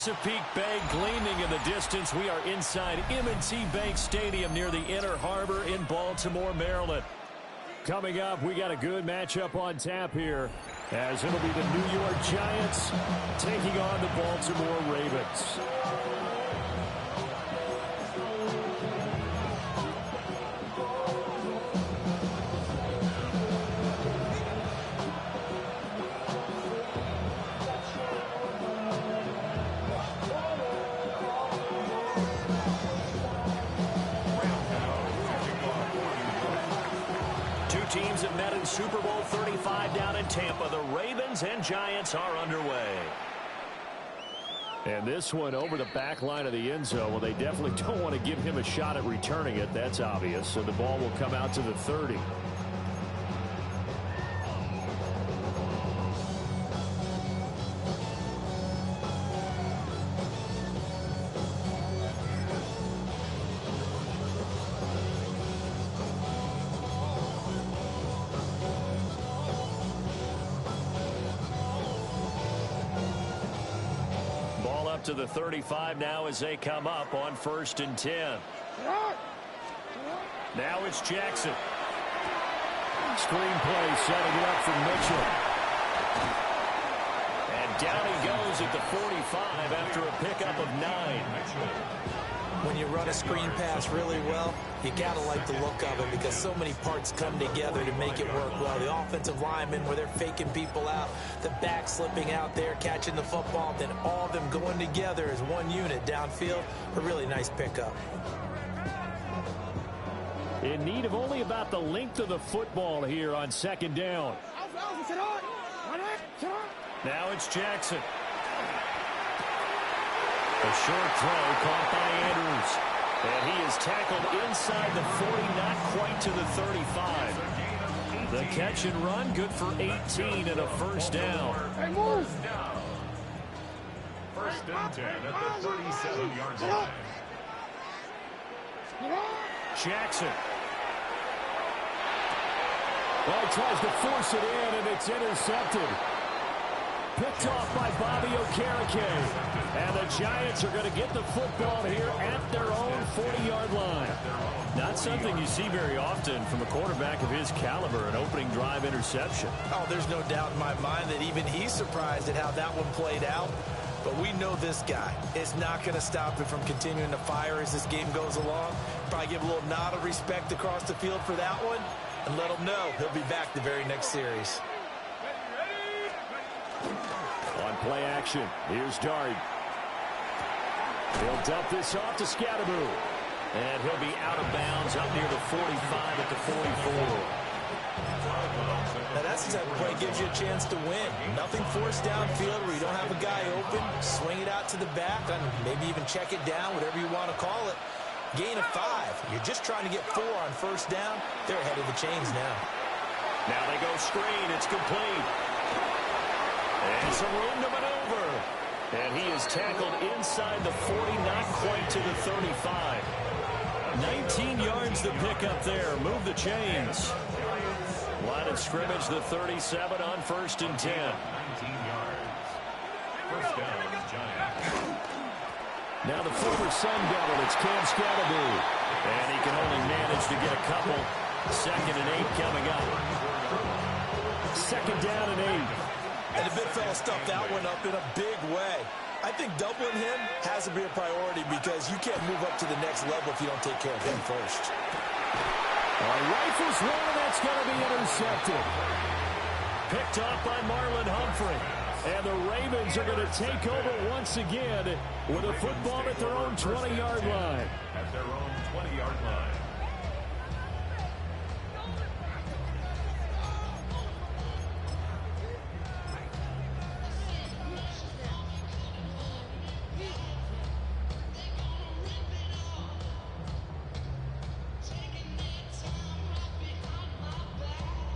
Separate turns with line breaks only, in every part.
Chesapeake Bay gleaming in the distance. We are inside M&T Bank Stadium near the Inner Harbor in Baltimore, Maryland. Coming up, we got a good matchup on tap here, as it'll be the New York Giants taking on the Baltimore Ravens. Teams have met in Super Bowl 35 down in Tampa. The Ravens and Giants are underway. And this one over the back line of the end zone. Well, they definitely don't want to give him a shot at returning it. That's obvious. So the ball will come out to the 30. To the 35 now as they come up on 1st and 10. Now it's Jackson. Screenplay setting it up for Mitchell. And down he goes at the 45 after a pickup of 9.
When you run a screen pass really well, you got to like the look of it because so many parts come together to make it work well. The offensive linemen where they're faking people out, the back slipping out there, catching the football, then all of them going together as one unit downfield. A really nice pickup.
In need of only about the length of the football here on 2nd down. Now it's Jackson. A short throw caught by Andrews. And he is tackled inside the 40, not quite to the 35. The catch and run, good for 18 and a 1st down.
First and 10 at the 37-yard line.
Jackson. Well, he tries to force it in, and it's intercepted. Picked off by Bobby Okereke. And the Giants are going to get the football here at their own 40-yard line. Not something you see very often from a quarterback of his caliber, an opening drive interception.
Oh, there's no doubt in my mind that even he's surprised at how that one played out. But we know this guy is not going to stop him from continuing to fire as this game goes along. Probably give a little nod of respect across the field for that one and let him know he'll be back the very next series.
On play action, here's Dart. He'll dump this off to Scatteroo. And he'll be out of bounds up near the 45 at the 44.
Now that's the type of play gives you a chance to win. Nothing forced downfield where you don't have a guy open. Swing it out to the back and maybe even check it down, whatever you want to call it. Gain of 5. You're just trying to get 4 on 1st down. They're ahead of the chains now.
Now they go screen. It's complete. And some room to maneuver. And he is tackled inside the 40, not quite to the 35. 19 yards to pick up there. Move the chains. Line of scrimmage, the 37 on 1st and 10.
19 yards. First down, Giants.
Now the former Sun Devil, it's Cam Scatteroo. And he can only manage to get a couple. 2nd and 8 coming up. 2nd down and 8.
And the big fella stuffed that one up in a big way. I think doubling him has to be a priority because you can't move up to the next level if you don't take care of him first.
Rifles one, and that's going to be intercepted. Picked off by Marlon Humphrey. And the Ravens are going to take over once again with a football at their own 20-yard line.
At their own 20-yard line.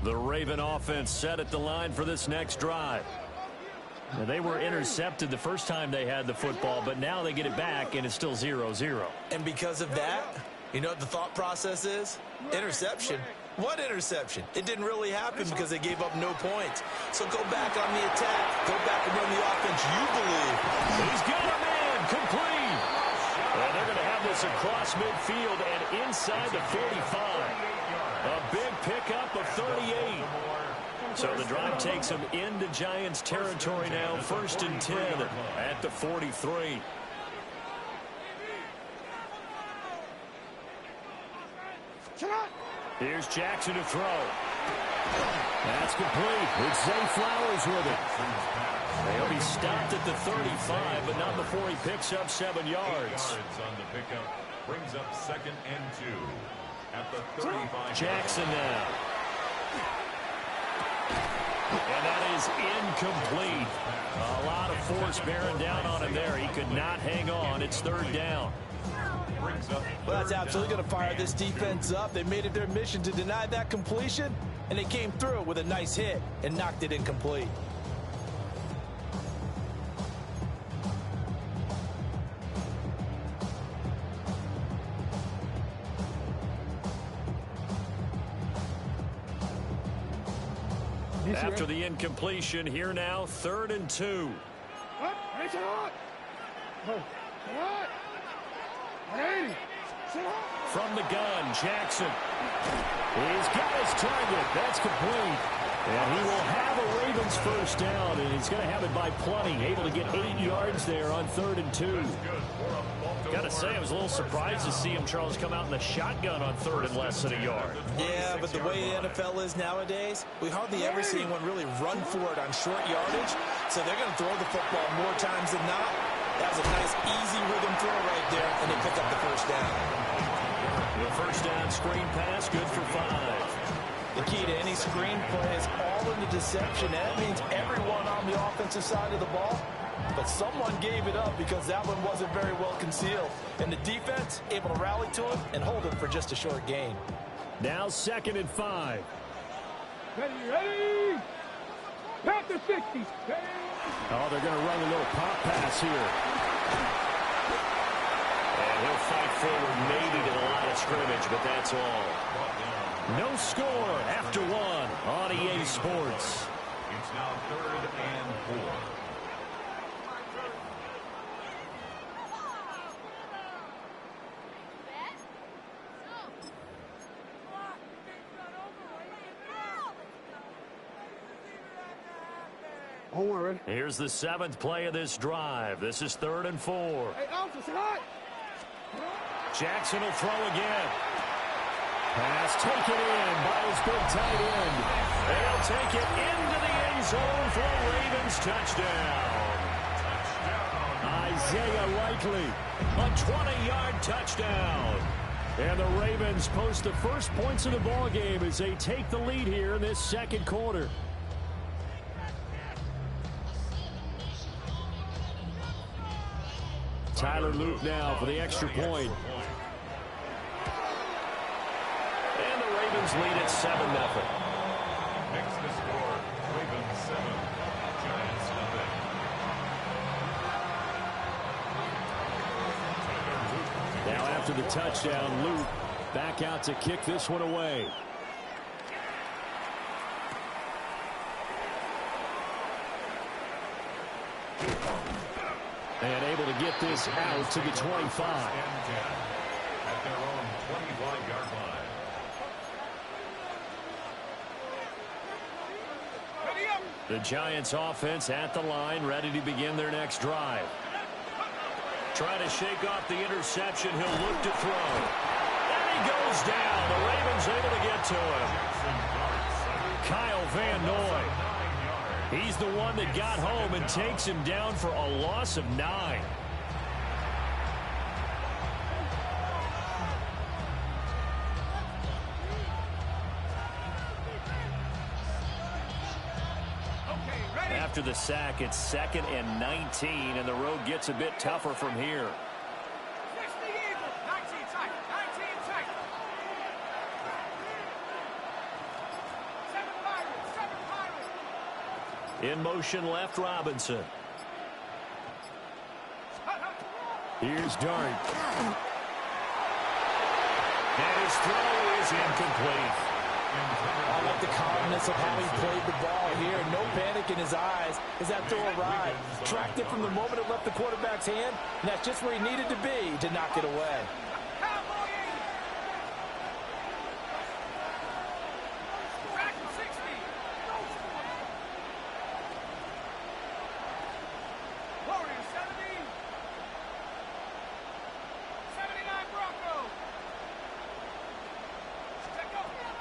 The Raven offense set at the line for this next drive. Now, they were intercepted the first time they had the football, but now they get it back, and it's still 0-0.
And because of that, you know what the thought process is? Interception. What interception? It didn't really happen because they gave up no points. So go back on the attack. Go back and run the offense you believe.
He's got him in. across midfield and inside the 45. A big pickup of 38. So the drive takes them into Giants territory now, 1st and 10 at the 43. Here's Jackson to throw. That's complete. It's Zay Flowers with it. He'll be stopped at the 35, but not before he picks up 7 yards.
8 yards on the pickup. Brings up 2nd and 2 at the 35.
Jackson now. And that is incomplete. A lot of force bearing down on him there. He could not hang on. It's 3rd down.
Well, that's absolutely going to fire this defense up. They made it their mission to deny that completion, and they came through with a nice hit and knocked it incomplete.
After the incompletion, here now, 3rd and 2. From the gun, Jackson. He's got his target. That's complete. And he will have a Ravens 1st down, and he's going to have it by plenty. Able to get 8 yards there on 3rd and 2. Got to say, I was a little surprised to see him, Charles, come out in the shotgun on 3rd and less than a yard.
Yeah, but the way the NFL is nowadays, we hardly ever see anyone really run for it on short yardage. So they're going to throw the football more times than not. That was a nice, easy rhythm throw right there, and they picked up the 1st down.
The 1st down screen pass, good for 5.
The key to any screen play is all in the deception. That means everyone on the offensive side of the ball. But someone gave it up because that one wasn't very well concealed. And the defense able to rally to it and hold it for just a short gain.
Now 2nd and 5.
Ready? At the 60.
Oh, they're going to run a little pop pass here. And he'll fight forward maybe to the line of scrimmage, but that's all. No score after 1 on EA Sports.
It's now 3rd and 4.
Here's the 7th play of this drive. This is 3rd and 4. Jackson will throw again. Pass taken in by his big tight end. They'll take it into the end zone for a Ravens touchdown. Isaiah Likely, a 20-yard touchdown. And the Ravens post the first points of the ball game as they take the lead here in this 2nd quarter. Tyler Luke now for the extra point. And the Ravens lead at 7-0.
Next to score, Ravens 7, Giants 0.
Now after the touchdown, Luke back out to kick this one away. And able to get this out to the 25.
At their own 25-yard line.
The Giants offense at the line, ready to begin their next drive. Trying to shake off the interception. He'll look to throw. And he goes down. The Ravens able to get to him. Kyle Van Noy. He's the one that got home and takes him down for a loss of 9. After the sack, it's 2nd and 19, and the road gets a bit tougher from here. In motion left, Robinson. Here's Dart. And his throw is incomplete.
I like the calmness of how he played the ball here. No panic in his eyes as that throw arrived. Tracked it from the moment it left the quarterback's hand, and that's just where he needed to be to knock it away.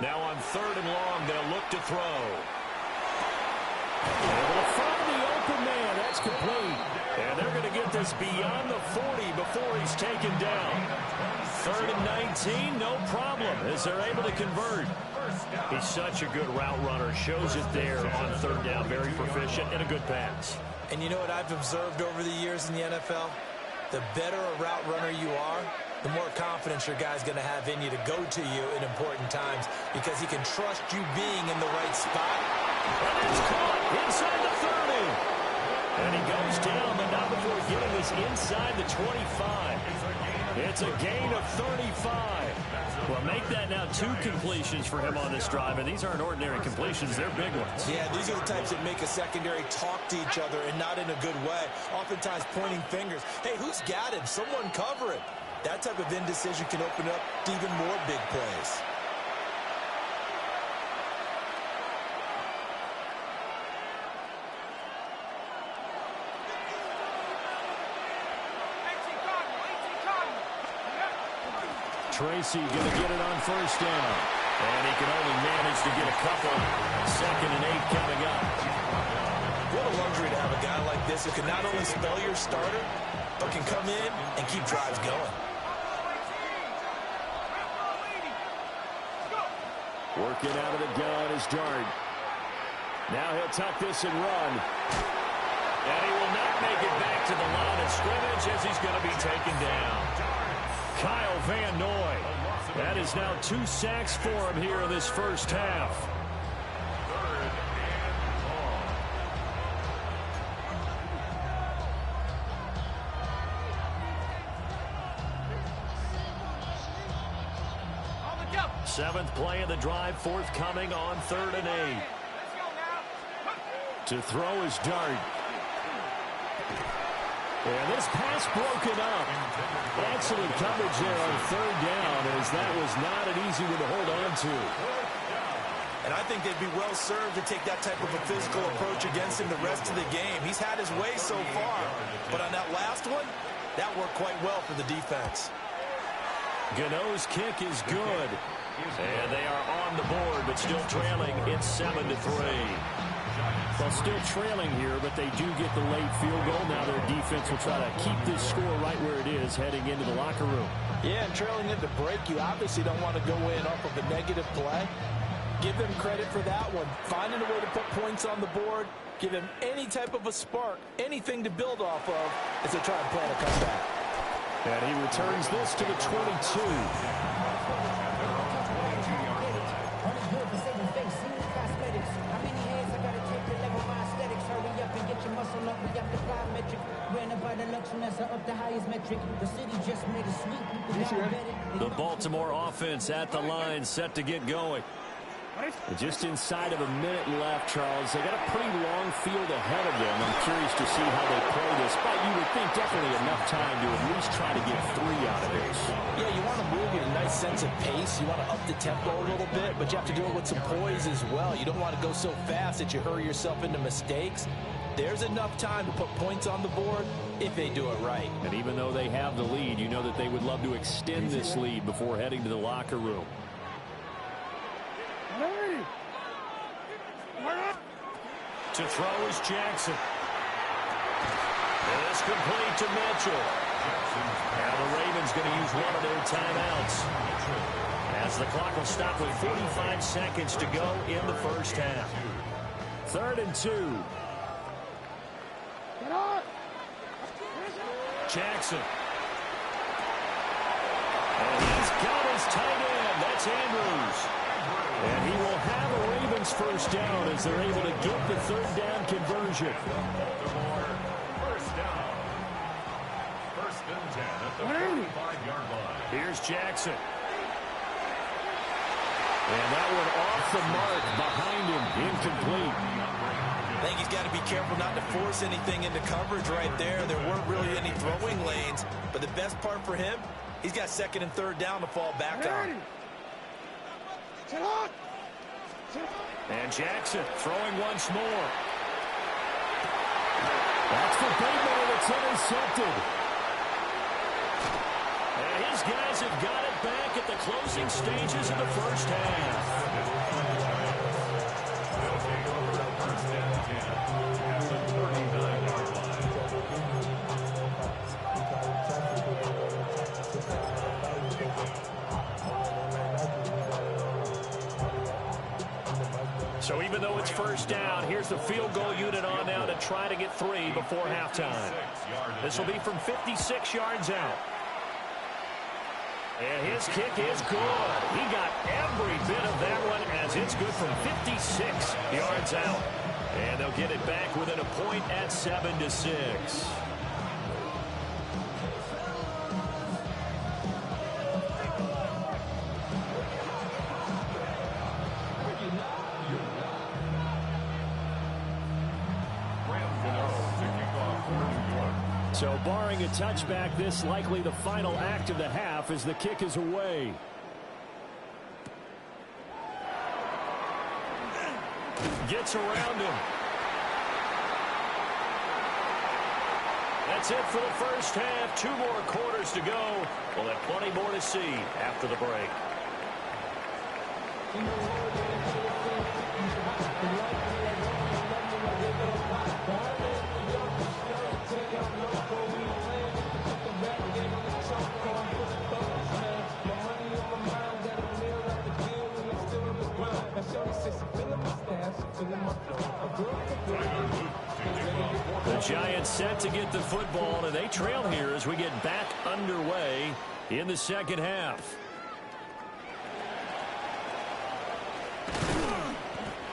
Now on 3rd and long, they'll look to throw. Able to find the open man. That's complete. And they're going to get this beyond the 40 before he's taken down. 3rd and 19, no problem, as they're able to convert. He's such a good route runner. Shows it there on 3rd down. Very proficient and a good pass.
And you know what I've observed over the years in the NFL? The better a route runner you are, the more confidence your guy's going to have in you to go to you in important times because he can trust you being in the right spot.
And it's caught inside the 30. And he goes down, but not before getting this inside the 25. It's a gain of 35. Well, make that now 2 completions for him on this drive, and these aren't ordinary completions. They're big ones.
Yeah, these are the types that make a secondary talk to each other and not in a good way. Oftentimes pointing fingers. Hey, who's got him? Someone cover it. That type of indecision can open up to even more big plays.
Tracy going to get it on 1st down. And he can only manage to get a couple. 2nd and 8 coming up.
What a luxury to have a guy like this who can not only spell your starter, but can come in and keep drives going.
Working out of the gun is Dart. Now he'll tuck this and run. And he will not make it back to the line of scrimmage as he's going to be taken down. Kyle Van Noy. That is now 2 sacks for him here in this first half.
3rd and long.
7th play of the drive, forthcoming on 3rd and 8. To throw is Dart. And this pass broken up. Excellent coverage there on 3rd down, as that was not an easy one to hold on to.
And I think they'd be well served to take that type of a physical approach against him the rest of the game. He's had his way so far, but on that last one, that worked quite well for the defense.
Gano's kick is good. And they are on the board, but still trailing. It's 7-3. Well, still trailing here, but they do get the late field goal. Now their defense will try to keep this score right where it is heading into the locker room.
Yeah, and trailing into break, you obviously don't want to go in off of a negative play. Give them credit for that one. Finding a way to put points on the board, give them any type of a spark, anything to build off of as they try and plan a comeback.
And he returns this to the 22. The Baltimore offense at the line, set to get going. Just inside of a minute left, Charles. They got a pretty long field ahead of them. I'm curious to see how they play this, but you would think definitely enough time to at least try to get 3 out of this.
Yeah, you want to move at a nice sense of pace. You want to up the tempo a little bit, but you have to do it with some poise as well. You don't want to go so fast that you hurry yourself into mistakes. There's enough time to put points on the board if they do it right.
And even though they have the lead, you know that they would love to extend this lead before heading to the locker room. To throw is Jackson. It's complete to Mitchell. Now the Ravens going to use one of their timeouts, as the clock will stop with 45 seconds to go in the first half. 3rd and 2. Jackson. And he's got his tight end. That's Andrews. And he will have a Ravens first down as they're able to get the 3rd down conversion.
First down. 1st and 10 at the 45-yard line.
Here's Jackson. And that one off the mark behind him, incomplete.
I think he's got to be careful not to force anything into coverage right there. There weren't really any throwing lanes, but the best part for him, he's got 2nd and 3rd down to fall back on.
And Jackson throwing once more. That's for Bateman, and it's intercepted. And his guys have got it back at the closing stages of the first half.
They'll take over first and 10 at the 39-yard line.
So even though it's first down, here's the field goal unit on now to try to get 3 before halftime. This will be from 56 yards out. And his kick is good. He got every bit of that one as it's good from 56 yards out. And they'll get it back within a point at 7-6. So barring a touchback, this likely the final act of the half as the kick is away. Gets around him. That's it for the first half. 2 more quarters to go. We'll have plenty more to see after the break. The Giants set to get the football, and they trail here as we get back underway in the second half.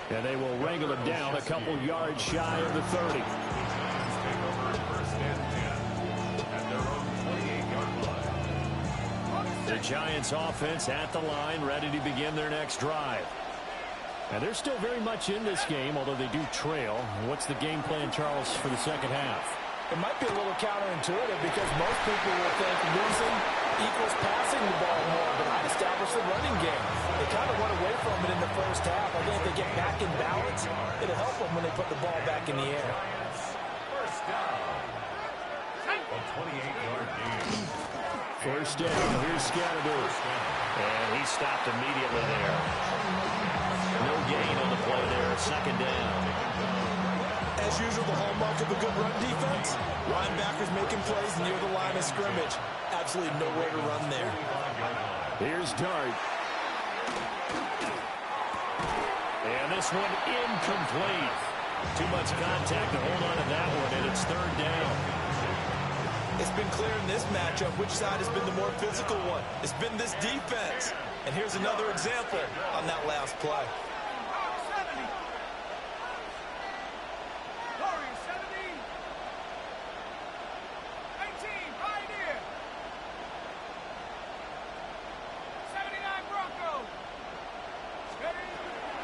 And they will wrangle it down a couple yards shy of the 30.
Take over first and 10 at their own 28-yard line.
The Giants offense at the line, ready to begin their next drive. And they're still very much in this game, although they do trail. What's the game plan, Charles, for the second half?
It might be a little counterintuitive because most people will think losing equals passing the ball more, but I'd establish the running game. They kind of went away from it in the first half. I think if they get back in balance, it'll help them when they put the ball back in the air.
First down. A 28-yard gain.
First down. Here's Scatterby. And he stopped immediately there. No gain on the play there. Second down.
As usual, the hallmark of a good run defense, linebackers making plays near the line of scrimmage. Absolutely nowhere to run there.
Here's Dart. And this one incomplete. Too much contact to hold on to that one, and it's third down.
It's been clear in this matchup which side has been the more physical one. It's been this defense. And here's another example on that last play.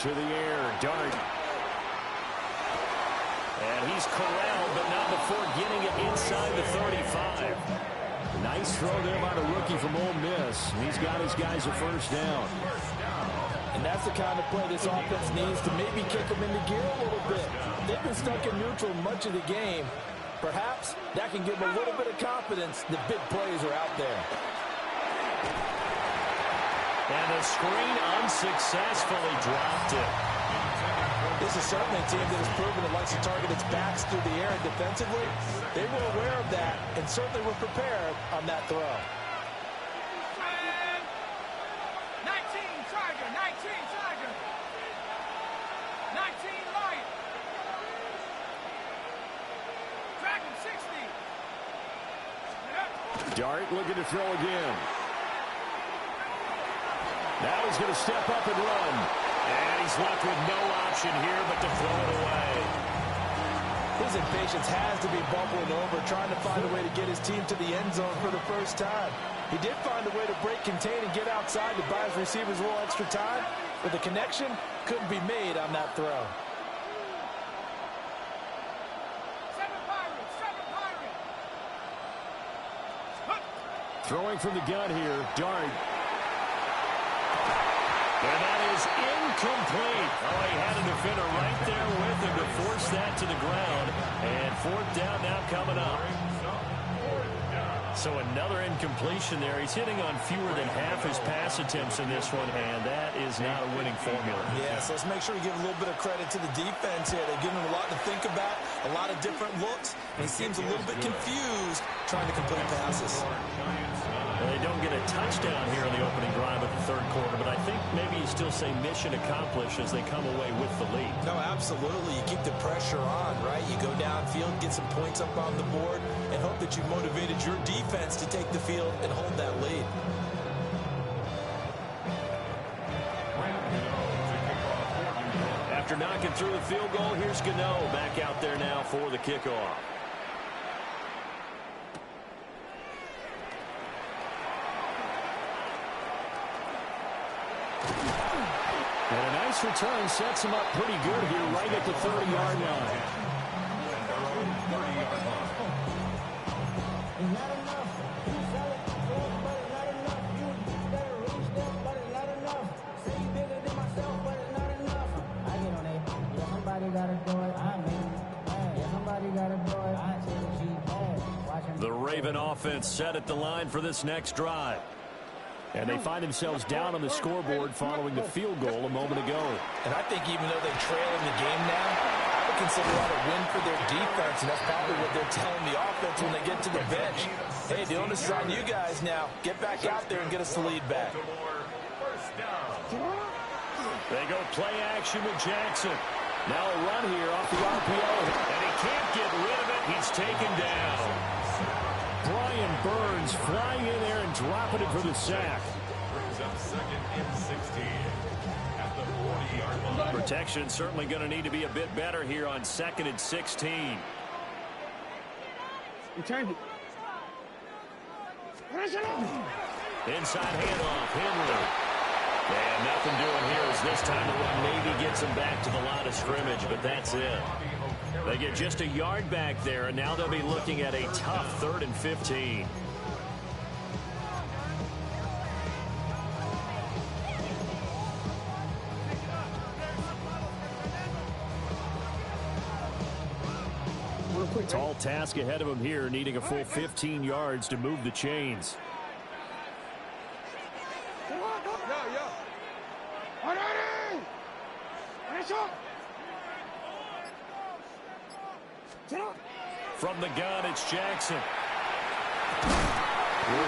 To the air, Dart. And he's corralled, but not before getting it inside the 35. Nice throw there by the rookie from Ole Miss. He's got his guys a first down.
And that's the kind of play this offense needs to maybe kick them into gear a little bit. They've been stuck in neutral much of the game. Perhaps that can give them a little bit of confidence that big plays are out there.
And the screen unsuccessfully dropped it.
This is certainly a team that has proven it likes to target its backs through the air and defensively. They were aware of that and certainly were prepared on that throw.
19 Tiger, 19 Tiger. 19 Light. Dragon 60.
Dart looking to throw again. Now he's going to step up and run. And he's left with no option here but to throw it away.
His impatience has to be bubbling over, trying to find a way to get his team to the end zone for the first time. He did find a way to break, contain, and get outside to buy his receivers a little extra time, but the connection couldn't be made on that throw.
7 Pirates, 7 Pirates.
Throwing from the gun here, Dart. And that is incomplete. Oh, he had a defender right there with him to force that to the ground. And fourth down now coming up. So another incompletion there. He's hitting on fewer than half his pass attempts in this one, and that is not a winning formula.
Yeah, so let's make sure we give a little bit of credit to the defense here. They've given him a lot to think about, a lot of different looks, and he seems a little bit confused trying to complete passes.
Well, they don't get a touchdown here in the opening drive of the third quarter, but I think maybe you still say mission accomplished as they come away with the lead.
No, absolutely. You keep the pressure on, right? You go downfield, get some points up on the board, and hope that you motivated your defense to take the field and hold that lead.
After knocking through the field goal, here's Gano back out there now for the kickoff. And a nice return sets him up pretty good here right at the 30-yard line. The Raven offense set at the line for this next drive. And they find themselves down on the scoreboard following the field goal a moment ago.
And I think even though they trail in the game now, I would consider that a win for their defense, and that's probably what they're telling the offense when they get to the bench. Hey, the onus is on you guys now. Get back out there and get us the lead back.
They go play action with Jackson. Now a run here off the RPO, and he can't get rid of it. He's taken down. Brian Burns flying in there and dropping it for the sack.
Brings up second and 16 at the 40-yard line.
Protection certainly going to need to be a bit better here on second and 16.
Returned it.
Inside handoff, Henry. And nothing doing here as this time the run maybe gets him back to the line of scrimmage, but that's it. They get just a yard back there, and now they'll be looking at a tough 3rd and 15. Tall task ahead of him here, needing a full 15 yards to move the chains. From the gun, it's Jackson. Work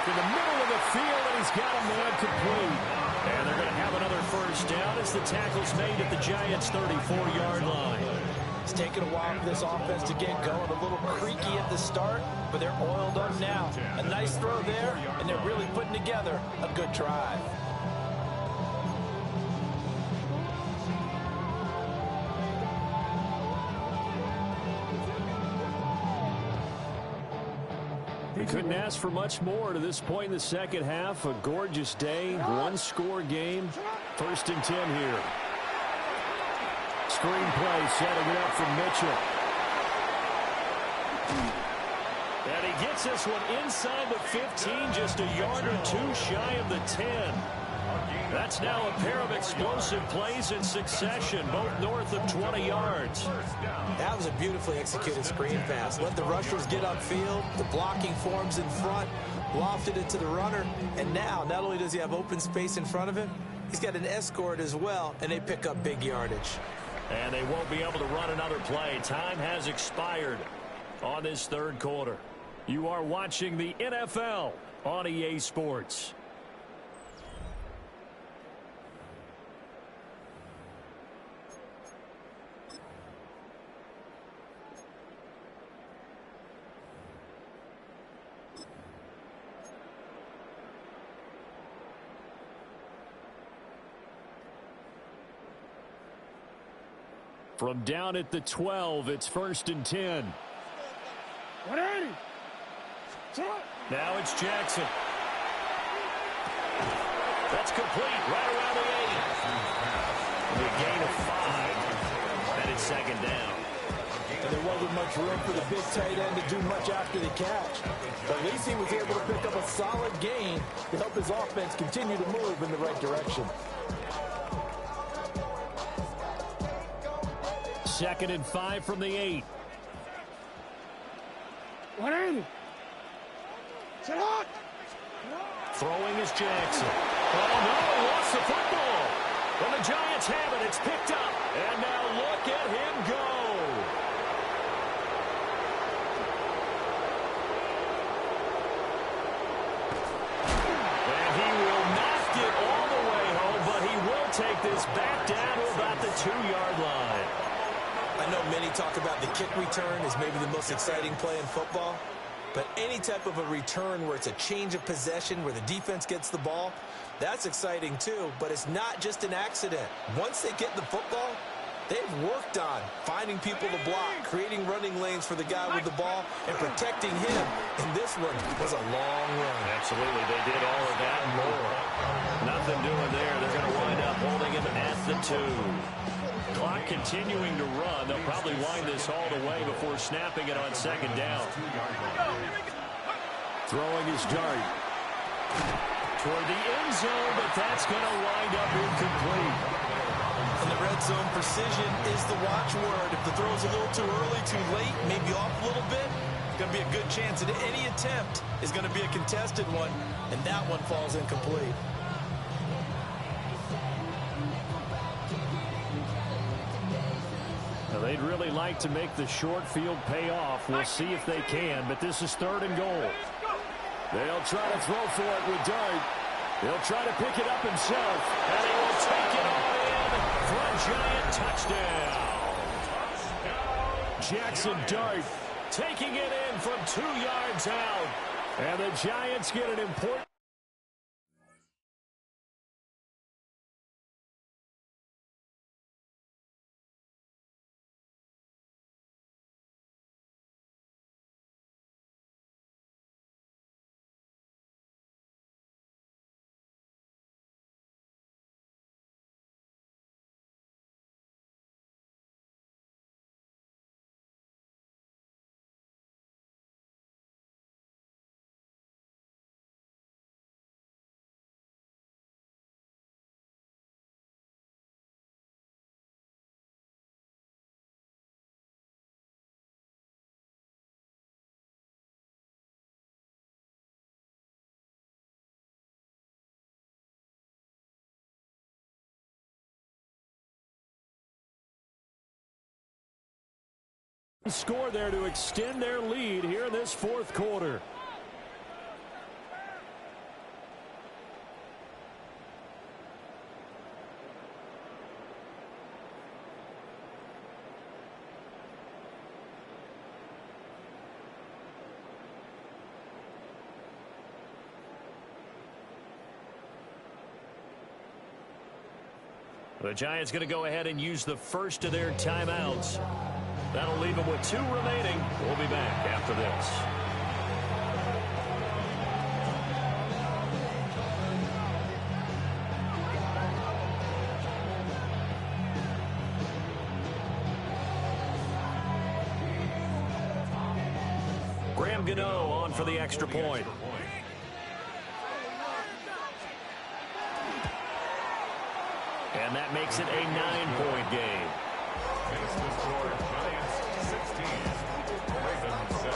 in the middle of the field, and he's got a man complete. And they're going to have another first down as the tackle's made at the Giants' 34-yard line.
It's taken a while for this offense to get going. A little creaky at the start, but they're oiled up now. A nice throw there, and they're really putting together a good drive.
We couldn't ask for much more to this point in the second half. A gorgeous day, one-score game. 1st and 10 here. Screenplay setting it up from Mitchell. And he gets this one inside the 15, just a yard or two shy of the 10. That's now a pair of explosive plays in succession, both north of 20 yards.
That was a beautifully executed screen pass. Let the rushers get upfield. The blocking forms in front. Lofted it to the runner. And now, not only does he have open space in front of him, he's got an escort as well, and they pick up big yardage.
And they won't be able to run another play. Time has expired on this third quarter. You are watching the NFL on EA Sports. From down at the 12, it's 1st and 10.
180.
Now it's Jackson. That's complete right around the 8. A gain of 5. And it's 2nd down.
And there wasn't much room for the big tight end to do much after the catch. But at least he was able to pick up a solid gain to help his offense continue to move in the right direction.
2nd and 5 from the 8.
180.
Throwing is Jackson. Oh, no, lost the football. And the Giants have it. It's picked up. And now look at him go. And he will not get all the way home, but he will take this back down to about the 2-yard line.
I know many talk about the kick return as maybe the most exciting play in football. But any type of a return where it's a change of possession, where the defense gets the ball, that's exciting too. But it's not just an accident. Once they get the football, they've worked on finding people to block, creating running lanes for the guy with the ball, and protecting him. And this one was a long run.
Absolutely, they did all of that and more. Nothing doing there. They're going to wind up holding him at the 2. Clock continuing to run. They'll probably wind this all the way before snapping it on second down. Throwing his dart toward the end zone, but that's going to wind up incomplete.
And the red zone precision is the watchword. If the throw's a little too early, too late, maybe off a little bit, it's going to be a good chance that any attempt is going to be a contested one, and that one falls incomplete.
They'd really like to make the short field pay off. We'll see if they can, but this is 3rd and goal. They'll try to throw for it with Dart. He'll try to pick it up himself, and he will take it all in for a Giant touchdown. Jackson Dart taking it in from 2 yards out, and the Giants get an important... Score there to extend their lead here in this 4th quarter. The Giants going to go ahead and use the first of their timeouts. That'll leave them with 2 remaining. We'll be back after this. Graham Gano on for the extra point. And that makes it a 9-point game.
It's the score, Giants 16, Ravens 7.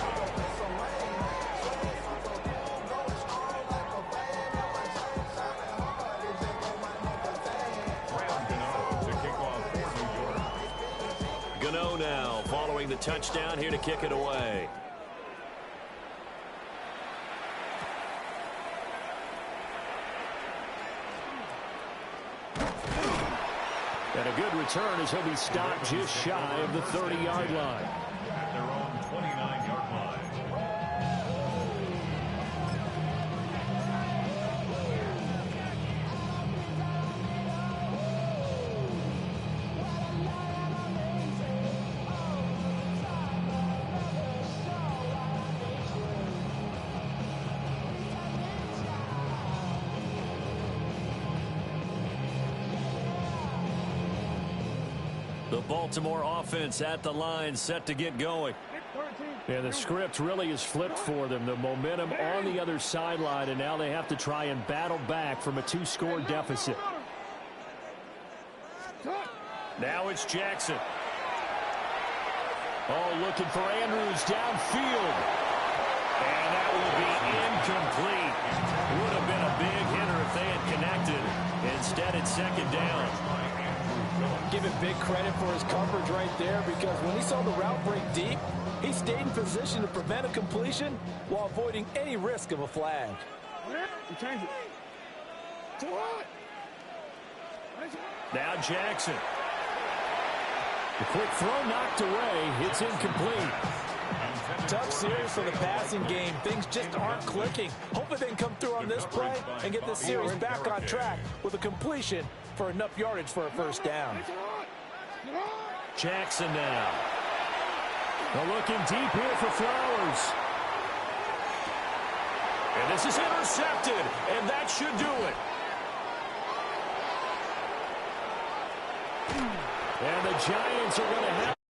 Graham Gano to kick off for New York.
Gano now following the touchdown here to kick it away. And a good return as he'll be stopped just shy of the 30-yard line.
At their own 29-yard line.
The Baltimore offense at the line, set to get going. And the script really is flipped for them. The momentum on the other sideline, and now they have to try and battle back from a 2-score deficit. Now it's Jackson. Oh, looking for Andrews downfield. And that will be second down.
Give him big credit for his coverage right there, because when he saw the route break deep, he stayed in position to prevent a completion while avoiding any risk of a flag.
Change it. To what?
Now Jackson. The quick throw knocked away. It's incomplete.
Tough series for the passing game. Things just aren't clicking. Hopefully they can come through on this play and get this series back on track with a completion for enough yardage for a first down.
Jackson now. They're looking deep here for Flowers. And this is intercepted, and that should do it. And the Giants are going to have